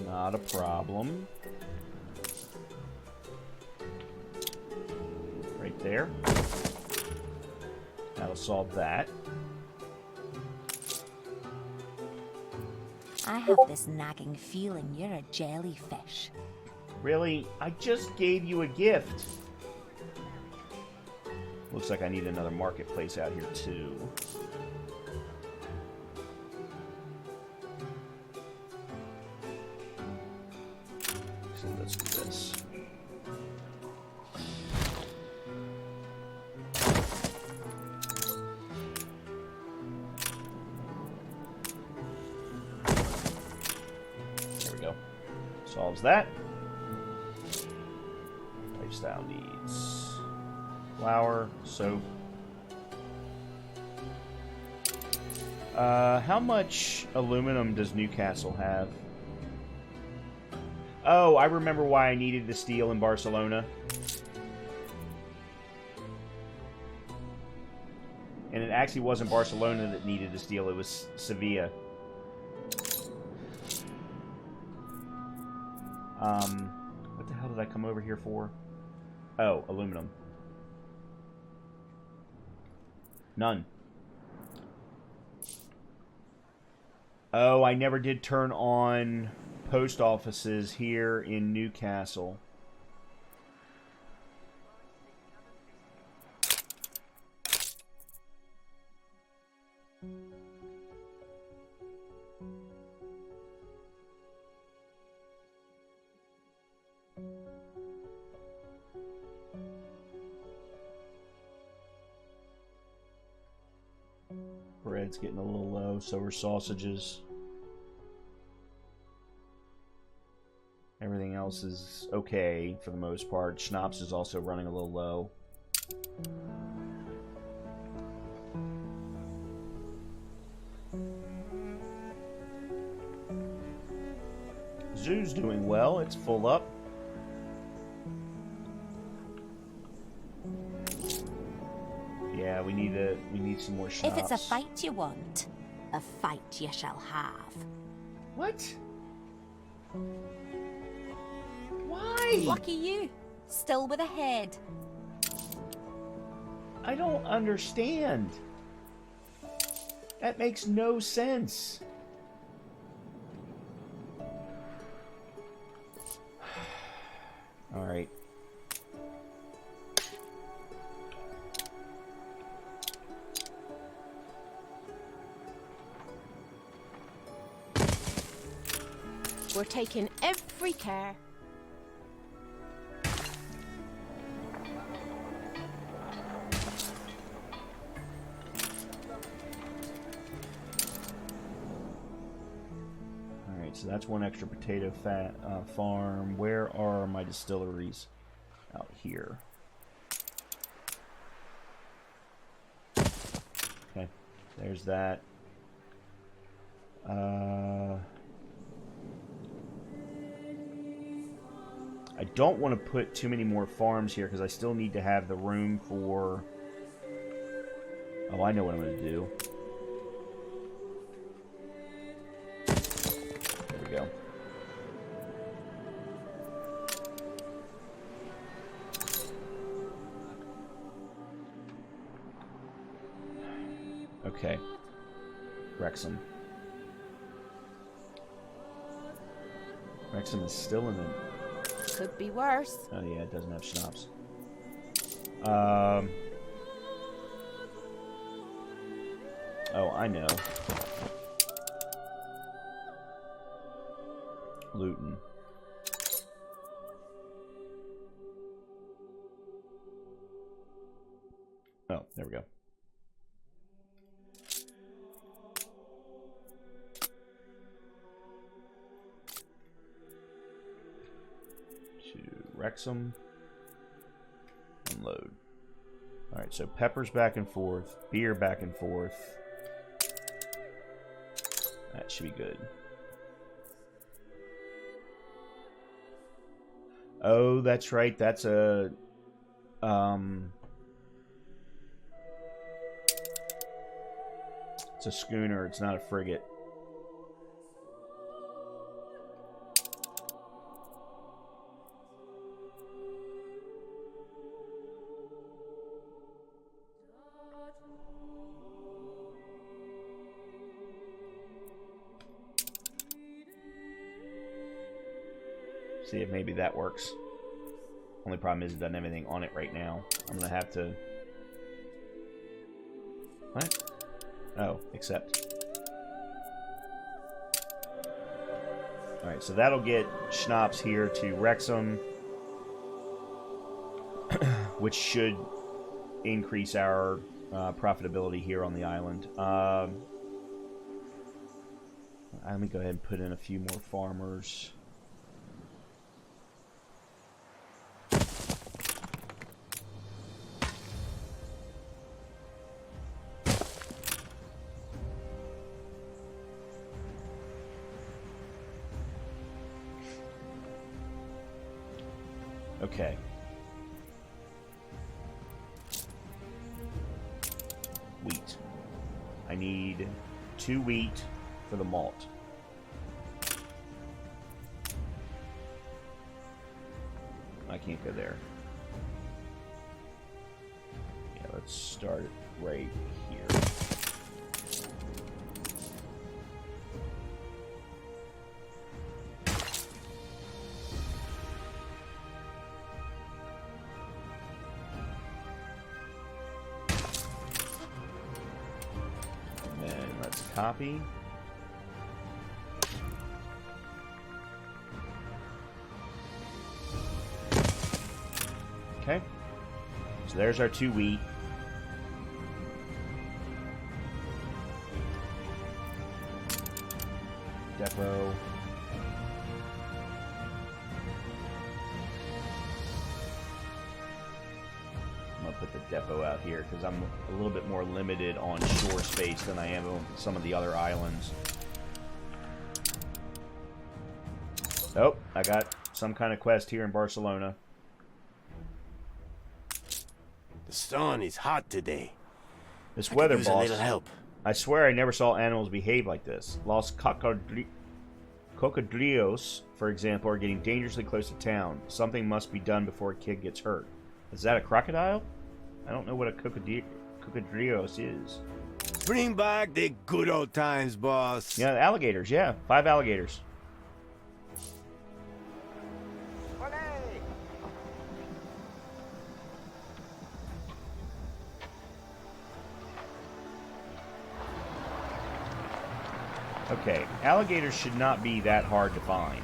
Not a problem. Right there. That'll solve that. I have this nagging feeling you're a jellyfish. Really? I just gave you a gift. Looks like I need another marketplace out here too. So let's do this. There we go. Solves that. Lifestyle needs flour, soap. How much aluminum does Newcastle have? Oh, I remember why I needed the steel in Barcelona. And it actually wasn't Barcelona that needed the steel, it was Sevilla. What the hell did I come over here for? Oh, aluminum. None. Oh, I never did turn on post offices here in Newcastle. Bread's getting a little low, so are sausages. Everything else is okay for the most part. Schnapps is also running a little low. zoo's doing well. It's full up. Yeah, we need some more schnapps. If it's a fight you want, a fight you shall have. What? Why? Lucky you. Still with a head. I don't understand. That makes no sense. All right. We're taking every care. Alright, so that's one extra potato fat farm. Where are my distilleries? Out here. Okay, there's that. I don't want to put too many more farms here because I still need to have the room for... Oh, I know what I'm going to do. There we go. Okay. Wrexham. Wrexham is still in the... Could be worse. Oh yeah, it doesn't have schnapps. Oh, I know. Luton. Oh, there we go. Wrexham. Unload. Alright, so peppers back and forth, beer back and forth. That should be good. Oh, that's right. That's a... It's a schooner. It's not a frigate. See if maybe that works. Only problem is it doesn't have anything on it right now. I'm gonna have to... What? Oh, accept. Alright, so that'll get schnapps here to Wrexham, which should increase our profitability here on the island. Let me go ahead and put in a few more farmers. Okay. Wheat. I need 2 wheat for the malt. I can't go there. Yeah, let's start right here. Copy. Okay. So there's our 2 wheat. Depot. Put the depot out here because I'm a little bit more limited on shore space than I am on some of the other islands. Oh, I got some kind of quest here in Barcelona. The sun is hot today. This I weather, could use a boss. little help. I swear I never saw animals behave like this. Los cocodrilos, for example, are getting dangerously close to town. Something must be done before a kid gets hurt. Is that a crocodile? I don't know what a cocodrilos is. Bring back the good old times, boss. Yeah, alligators. Yeah, 5 alligators. Okay, alligators should not be that hard to find.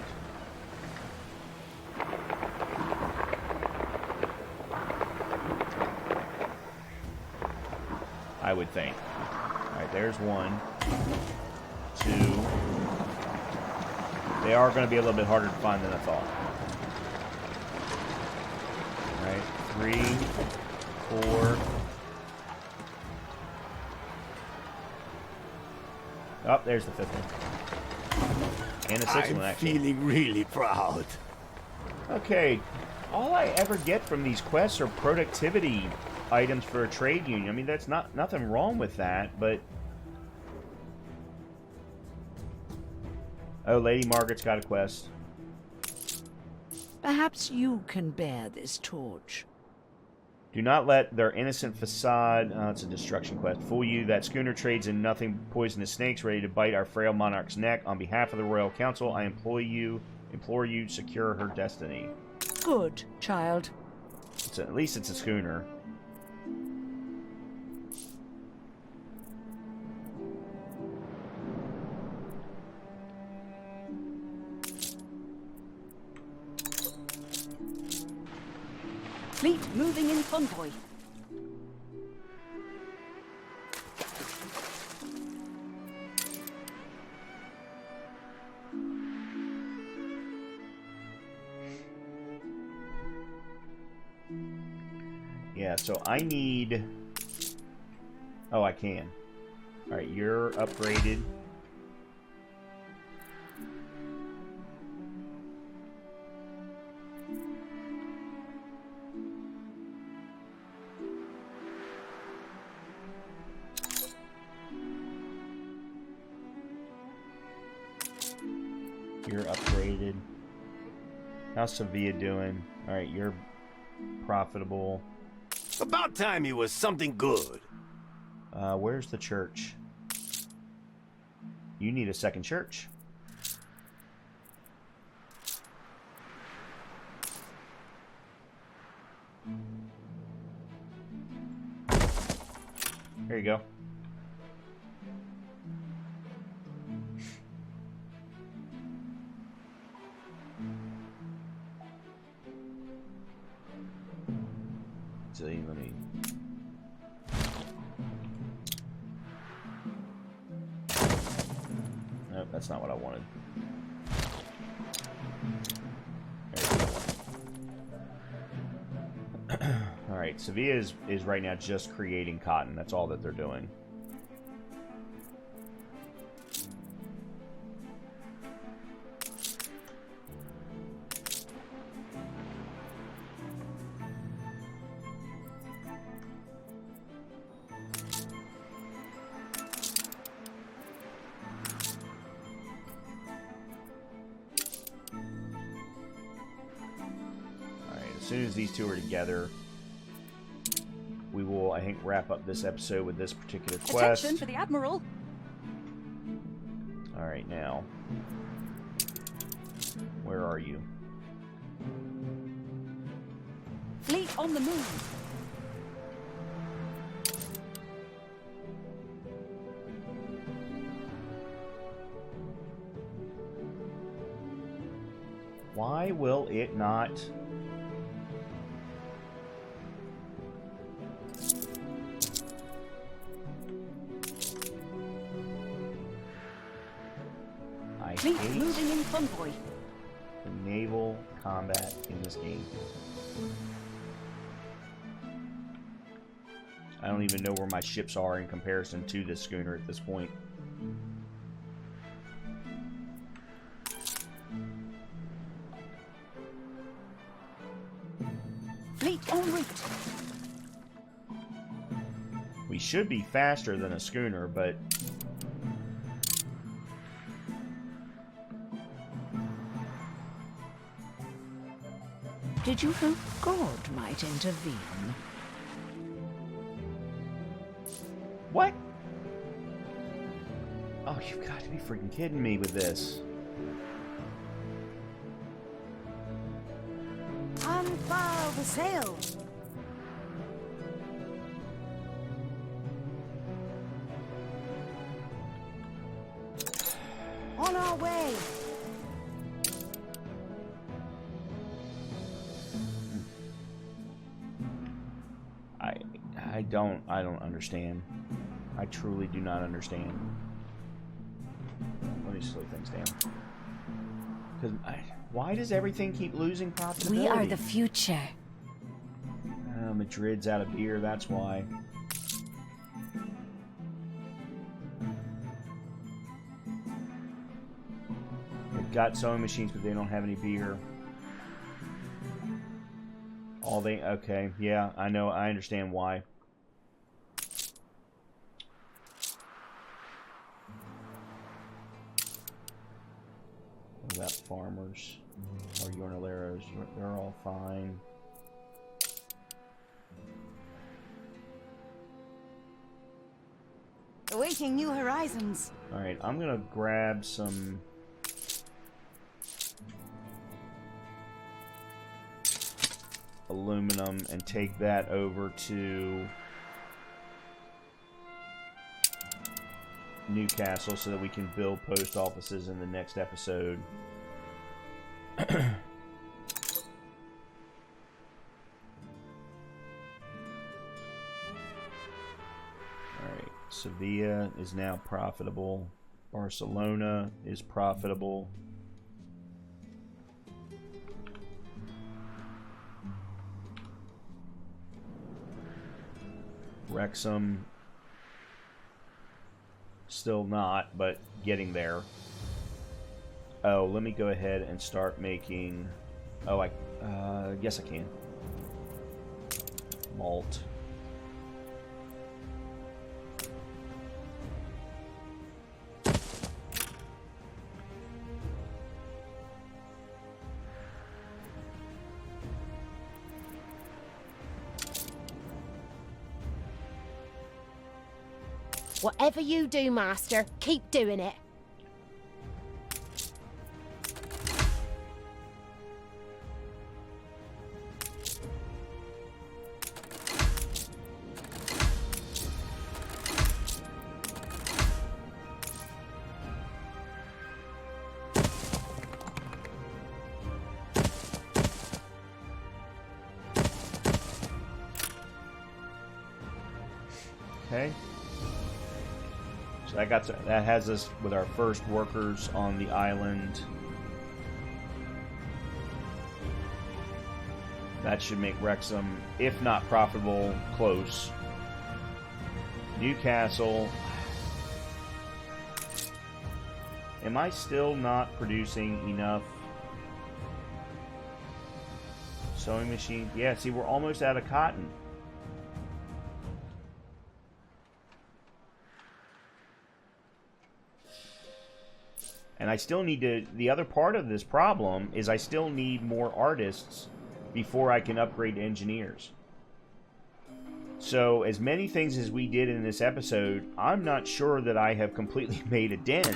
I would think. Alright, there's 1. 2. They are going to be a little bit harder to find than I thought. Alright, 3, 4. Oh, there's the 5th one. And the 6th one, I'm actually. feeling really proud. Okay, all I ever get from these quests are productivity items for a trade union. I mean, that's nothing wrong with that, but... Oh, Lady Margaret's got a quest. Perhaps you can bear this torch. Do not let their innocent facade... Oh, it's a destruction quest. Fool you. That schooner trades in nothing poisonous snakes ready to bite our frail monarch's neck. On behalf of the Royal Council, I implore you, secure her destiny. Good, child. At least it's a schooner. Fleet moving in convoy. Yeah, so I need... Oh, I can. Alright, you're upgraded. You're upgraded. How's Sevilla doing? Alright, you're profitable. About time he was something good. Where's the church? You need a second church. There you go. So let me... Nope, that's not what I wanted. Alright, Sevilla is right now just creating cotton. That's all that they're doing. As soon as these two are together, we will, I think, wrap up this episode with this particular quest. Attention for the Admiral. Alright, now. Where are you? Fleet on the move. Why will it not... Fleet moving in convoy. The naval combat in this game. I don't even know where my ships are in comparison to this schooner at this point. Fleet en route. We should be faster than a schooner, but... Did you hope God might intervene? What? Oh, you've got to be freaking kidding me with this. Unfurl the sails. On our way. I don't understand. I truly do not understand. Let me slow things down. Because why does everything keep losing profitability? We are the future. Madrid's out of beer, that's why. They've got sewing machines, but they don't have any beer. Okay, yeah, I know, I understand why. What about farmers or jornaleros? They're all fine. Awaiting new horizons. Alright, I'm gonna grab some... aluminum and take that over to Newcastle so that we can build post offices in the next episode. Alright, Sevilla is now profitable. Barcelona is profitable. Wrexham, still not, but getting there. Oh, let me go ahead and start making... Oh, yes I can. Malt. Whatever you do, Master, keep doing it. Okay. So that has us with our first workers on the island. That should make Wrexham, if not profitable, close. Newcastle. Am I still not producing enough sewing machines? Yeah, see, we're almost out of cotton. And I still need to... The other part of this problem is I still need more artists before I can upgrade to engineers. So, as many things as we did in this episode, I'm not sure that I have completely made a dent.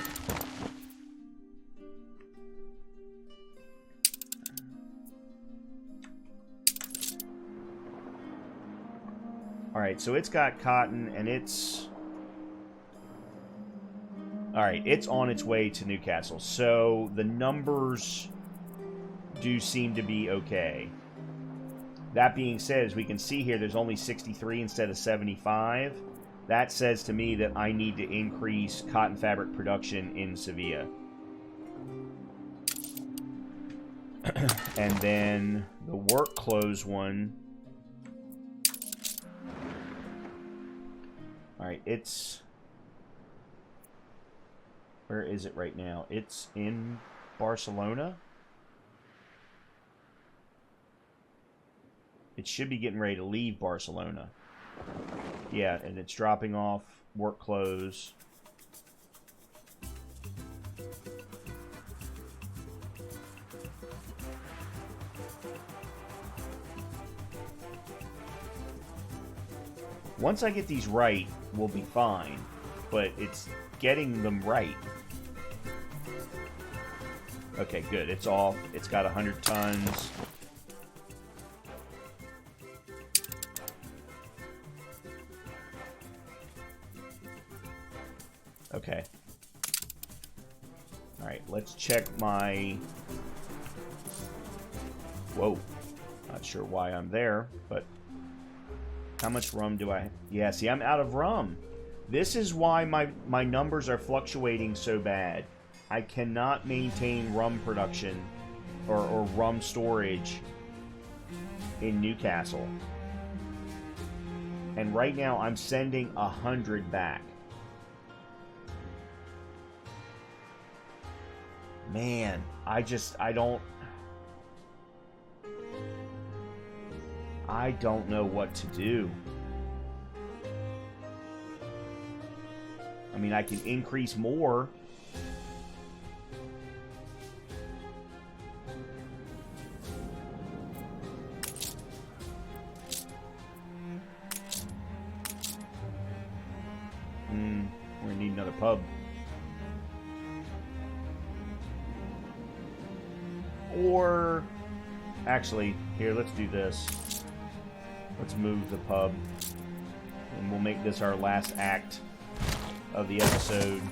Alright, so it's got cotton, and it's... Alright, it's on its way to Newcastle. So, the numbers do seem to be okay. That being said, as we can see here, there's only 63 instead of 75. That says to me that I need to increase cotton fabric production in Sevilla. And then the work clothes one. Alright, it's... Where is it right now? It's in Barcelona. it should be getting ready to leave Barcelona. Yeah, and it's dropping off work clothes. Once I get these right, we'll be fine. But it's getting them right. Okay, good. It's off. It's got 100 tons. Okay. Alright, let's check my... Whoa. Not sure why I'm there, but... How much rum do I... Yeah, see, I'm out of rum. This is why my numbers are fluctuating so bad. I cannot maintain rum production or rum storage in Newcastle. And right now I'm sending 100 back. Man, I don't know what to do. I mean, I can increase more. We're gonna need another pub. Or, actually, here, let's do this. Let's move the pub. And we'll make this our last act of the episode.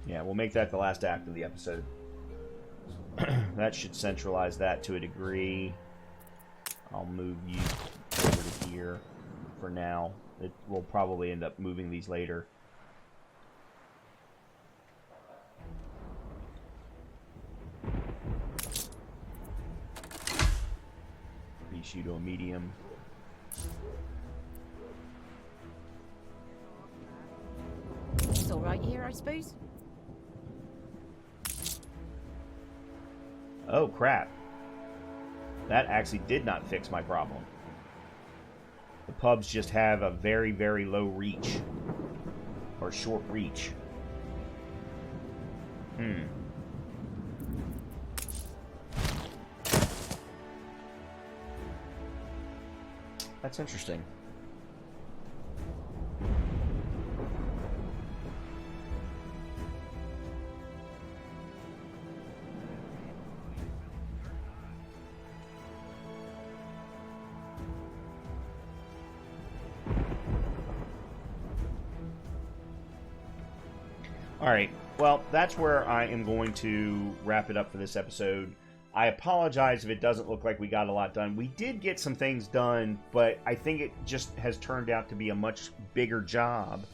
Yeah, we'll make that the last act of the episode. That should centralize that to a degree. I'll move you over to here for now. We'll probably end up moving these later. Increase you to a medium. It's all right here, I suppose. Oh, crap. That actually did not fix my problem. The pubs just have a very, very low reach. Or short reach. That's interesting. Alright, well, that's where I am going to wrap it up for this episode. I apologize if it doesn't look like we got a lot done. We did get some things done, but I think it just has turned out to be a much bigger job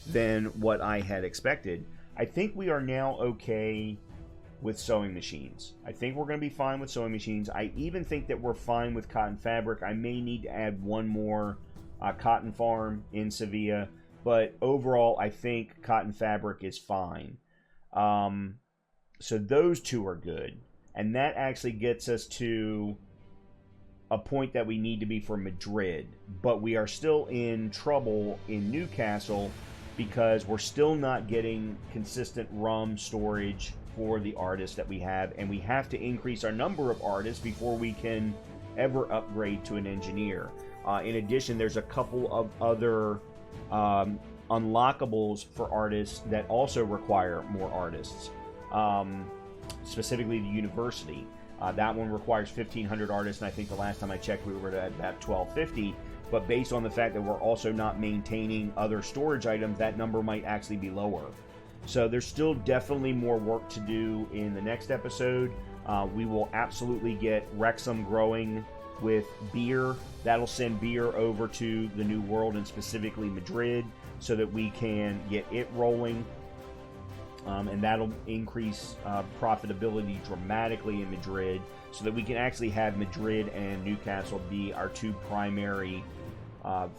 than what I had expected. I think we are now okay with sewing machines. I think we're going to be fine with sewing machines. I even think that we're fine with cotton fabric. I may need to add one more cotton farm in Sevilla. But overall, I think cotton fabric is fine. So those two are good. And that actually gets us to a point that we need to be for Madrid. But we are still in trouble in Newcastle because we're still not getting consistent rum storage for the artists that we have. And we have to increase our number of artists before we can ever upgrade to an engineer. In addition, there's a couple of other... unlockables for artists that also require more artists. Specifically the university. That one requires 1,500 artists, and I think the last time I checked we were at about 1,250. But based on the fact that we're also not maintaining other storage items, that number might actually be lower. So there's still definitely more work to do in the next episode. We will absolutely get Wrexham growing with beer. That'll send beer over to the New World and specifically Madrid so that we can get it rolling. and that'll increase profitability dramatically in Madrid, so that we can actually have Madrid and Newcastle be our two primary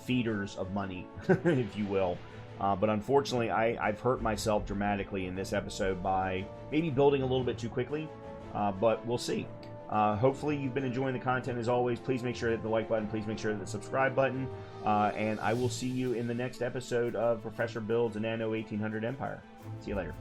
feeders of money, if you will. But unfortunately, I've hurt myself dramatically in this episode by maybe building a little bit too quickly, but we'll see. Hopefully you've been enjoying the content as always. Please make sure to hit the like button. Please make sure to hit the subscribe button. And I will see you in the next episode of Professor Builds an Anno 1800 Empire. See you later.